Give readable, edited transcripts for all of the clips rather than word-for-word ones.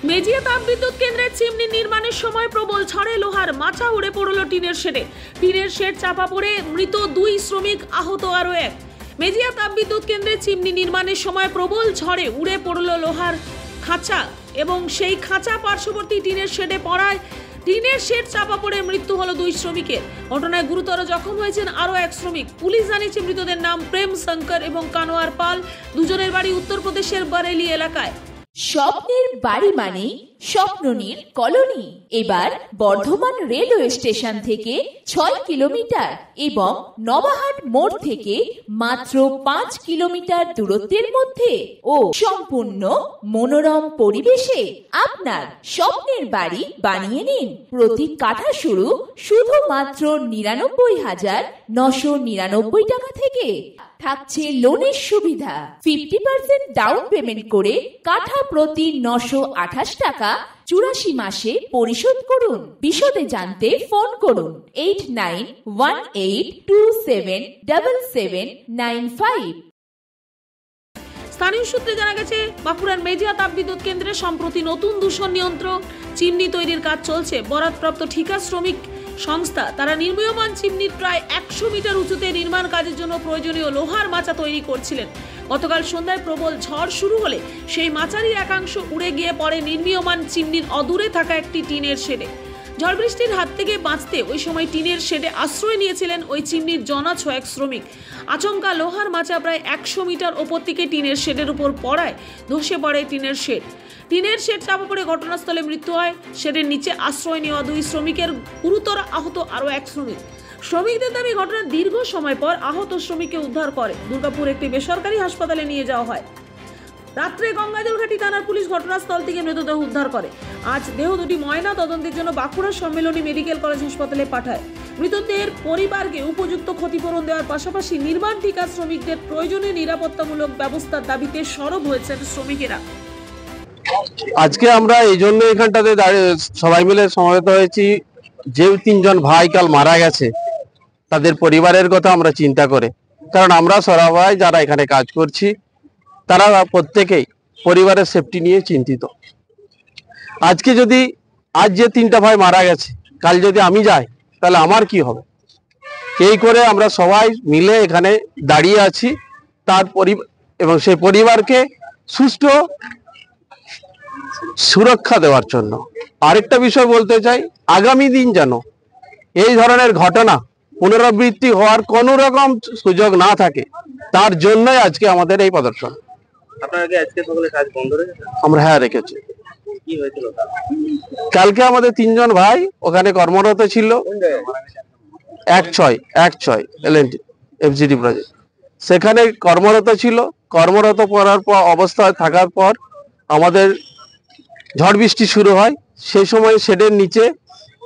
মেজিয়া তাপবিদ্যুৎ কেন্দ্রের চিমনি নির্মাণের সময় প্রবল ঝড়ে লোহার মাচা উড়ে পড়ল টিনের শেডে। টিনের শেড চাপা পড়ে মৃত 2 শ্রমিক, আহত আরও 1। মেজিয়া তাপবিদ্যুৎ কেন্দ্রের চিমনি নির্মাণের সময় প্রবল ঝড়ে উড়ে পড়ল লোহার খাঁচা এবং সেই খাঁচা পার্শ্ববর্তী টিনের শেডে পড়ায় টিনের শেড চাপা পড়ে মৃত্যু হলো 2 শ্রমিকের। ঘটনায় গুরুতর জখম হয়েছেন আরও 1 শ্রমিক। পুলিশ জানিয়েছে মৃতদের নাম প্রেম শঙ্কর এবং কানোয়ার পাল। দুজনের বাড়ি উত্তরপ্রদেশের বরেলি এলাকায়। স্বপ্নের বাড়ি মানে স্বপ্ননীর কলোনি। এবার বর্ধমান রেলওয়ে স্টেশন থেকে 6 কিলোমিটার এবং নবাহাট মোড় থেকে মাত্র 5 কিলোমিটার দূরত্বের মধ্যে ও সম্পূর্ণ মনোরম পরিবেশে আপনার স্বপ্নের বাড়ি বানিয়ে নিন। প্রতি কাঠা শুধুমাত্র 99,999 টাকা থেকে। থাকছে লোনের সুবিধা। 50% ডাউন পেমেন্ট করে কাঠা প্রতি 928 টাকা 84 মাসে পরিশোধ করুন। বিশদে জানতে ফোন করুন 8918277795। স্থানীয় সূত্রে জানা গেছে, বাঁকুড়ার মেজিয়া তাপবিদ্যুৎ কেন্দ্রে সম্প্রতি নতুন দূষণ নিয়ন্ত্রণ চিমনি তৈরির কাজ চলছে। বরাদপ্রাপ্ত ঠিকা শ্রমিক সংস্থা তারা নির্মীয়মান চিমনির প্রায় 100 মিটার উঁচুতে নির্মাণ কাজের জন্য প্রয়োজনীয় লোহার মাচা তৈরি করছিলেন। গতকাল সন্ধ্যায় প্রবল ঝড় শুরু হলে সেই মাচারই একাংশ উড়ে গিয়ে পড়ে নির্মীয়মান চিমনির অদূরে থাকা একটি টিনের শেডে। ঝড় বৃষ্টির হাত থেকে বাঁচতে ওই সময় টিনের শেডে আশ্রয় নিয়েছিলেন ওই চিমনির জনা 6 শ্রমিক। আচমকা লোহার মাচা প্রায় 100 মিটার ওপর থেকে টিনের শেডের উপর পড়ায় ধসে পড়ে টিনের শেড। টিনের শেড চাপা পড়ে ঘটনাস্থলে মৃত্যু হয়। শেডের নিচে আশ্রয় নেওয়া 2 শ্রমিকের, গুরুতর আহত আরও 1 শ্রমিক। শ্রমিকদের দাবি, ঘটনার দীর্ঘ সময় পর আহত শ্রমিককে উদ্ধার করে দুর্গাপুর একটি বেসরকারি হাসপাতালে নিয়ে যাওয়া হয়। রাত্রে গঙ্গাজলঘাটি থানার পুলিশ ঘটনাস্থল থেকে মৃতদেহ উদ্ধার করে। আজ দেহ দুটি ময়না তদন্তের জন্য বাঁকুড়া সম্মেলনী মেডিকেল কলেজ হাসপাতালে পাঠায়। মৃতদেহের পরিবারকে উপযুক্ত ক্ষতিপূরণ দেওয়ার পাশাপাশি নির্মাণ ঠিকা শ্রমিকদের প্রয়োজনীয় নিরাপত্তামূলক ব্যবস্থার দাবিতে সরব হয়েছেন শ্রমিকেরা। আজকে আমরা এই জন্য এখানটাতে সবাই মিলে সমবেত হয়েছি, যে 3 জন ভাই কাল মারা গেছে তাদের পরিবারের কথা আমরা চিন্তা করে। কারণ আমরা সবাই যারা এখানে কাজ করছি তারা প্রত্যেকেই পরিবারের সেফটি নিয়ে চিন্তিত। আজ যে 3টা ভাই মারা গেছে, কাল যদি আমি যাই তাহলে আমার কি হবে, এই করে আমরা সবাই মিলে এখানে দাঁড়িয়ে আছি তার এবং সেই পরিবারকে সুষ্ঠু সুরক্ষা দেওয়ার জন্য। আরেকটা বিষয় বলতে চাই, আগামী দিন যেন এই ধরনের ঘটনা পুনরাবৃত্তি হওয়ার কোনো রকম সুযোগ না থাকে, তার জন্যই আজকে আমাদের এই প্রদর্শন। আপনারা কি আজকে সকালে কাজ বন্ধ রেখেছেন? আমরা রেখেছি। কি হয়েছিল? কালকে আমাদের 3 জন ভাই ওখানে কর্মরত ছিল, 16 L&T FGD প্রজেক্ট, সেখানে কর্মরত ছিল। কর্মরত করার পর অবস্থায় থাকার পর আমাদের ঝড় বৃষ্টি শুরু হয়। সেই সময় শেডের নিচে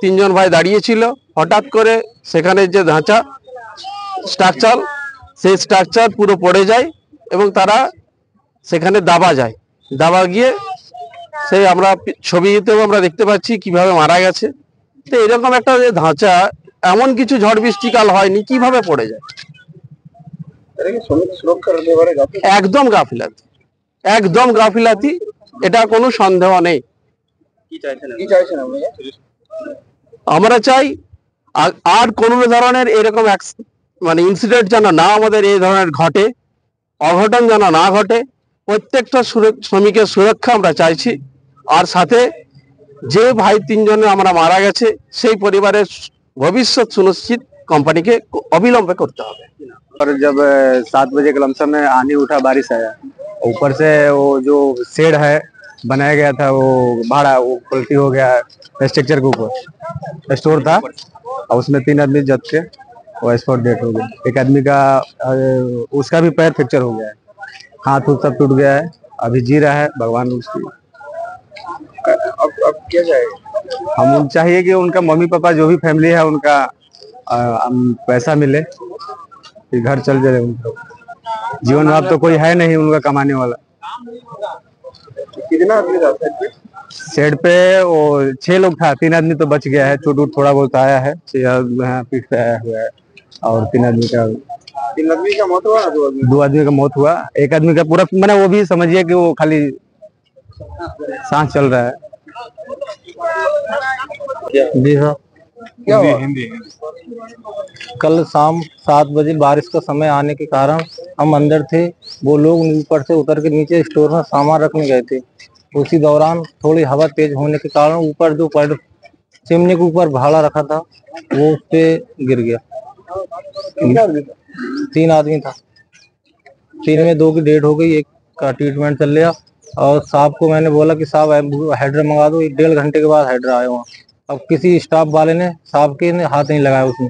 3 জন ভাই দাঁড়িয়েছিল। হঠাৎ করে সেখানে যে ধাঁচা স্ট্রাকচার, সেই স্ট্রাকচার পুরো পড়ে যায় এবং তারা সেখানে দাবা গিয়ে সেই আমরা ছবিতেও আমরা দেখতে পাচ্ছি কিভাবে মারা গেছে। তো এরকম একটা যে ধাঁচা, এমন কিছু ঝড় বৃষ্টিকাল হয়নি, কিভাবে পড়ে যায়? একদম গাফিলাতি, এটা কোনো সন্দেহ নেই। আমরা চাই আর কোনো ধরনের এরকম ইনসিডেন্ট যেন না আমাদের এই ধরনের ঘটে, অঘটন যেন না ঘটে। প্রত্যেকটা শ্রমিকের সুরক্ষা আমরা চাইছি। আর সাথে যে ভাই 3 জনে আমরা মারা গেছে সেই পরিবারের ভবিষ্যৎ সুনিশ্চিত কোম্পানিকে অবিলম্বে করতে হবে। और जब 7 बजे के लमसम में आंधी उठा, बारिश आया, ऊपर से वो जो शेड है बनाया गया था वो भाड़ा वो पलटी हो गया स्ट्रक्चर के ऊपर। स्टोर था और उसमें 3 आदमी जब के वो स्पॉट डेट हो गया। एक आदमी का उसका भी पैर फ्रैक्चर हो गया है, हाथ सब टूट गया है। अभी जी रहा है, भगवान उसकी। अब क्या चाहिए? हम चाहिए कि उनका मम्मी पापा जो भी फैमिली है उनका पैसा मिले, घर चल जाए उनका। जीवन में अब तो कोई है नहीं उनका कमाने वाला। कितना आदमी था शेड पे? वो 6 लोग था, 3 आदमी तो बच गया है, चोट थोड़ा बहुत आया है, पीठ पे आया हुआ है। और 3 आदमी का मौत हुआ, 2 आदमी का मौत हुआ। एक आदमी का पूरा, मैंने वो भी समझिए कि वो खाली सांस चल रहा है। जी सर क्या हिंदी कल शाम 7 बजे बारिश का समय आने के कारण हम अंदर थे। वो लोग ऊपर से उतर के नीचे स्टोर में सामान रखने गए थे। उसी दौरान थोड़ी हवा तेज होने के कारण ऊपर जो चिमनी के ऊपर भाड़ा रखा था वो उस पे गिर गया। 3 आदमी था, 3 में 2 की डेथ हो गई, एक का ट्रीटमेंट चल रहा। और साहब को मैंने बोला कि साहब हेडर मंगा दो। 1.5 घंटे के बाद हेडर आए वहाँ। अब किसी स्टाफ वाले ने साहब के ने हाथ नहीं लगाया उसमें।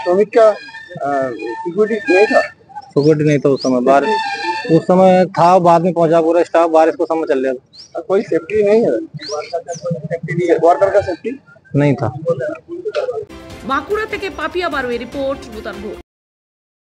श्रमिक का सिक्योरिटी नहीं था? सिक्योरिटी नहीं था उस समय, बारिश उस समय था, बाद में पहुंचा पूरा स्टाफ, बारिश का समय चल रहा था। कोई सेफ्टी नहीं है? वर्कर का सेफ्टी नहीं था। বাঁকুড়া থেকে পাপিয়া বারুয়ের রিপোর্ট নূতন ভোর।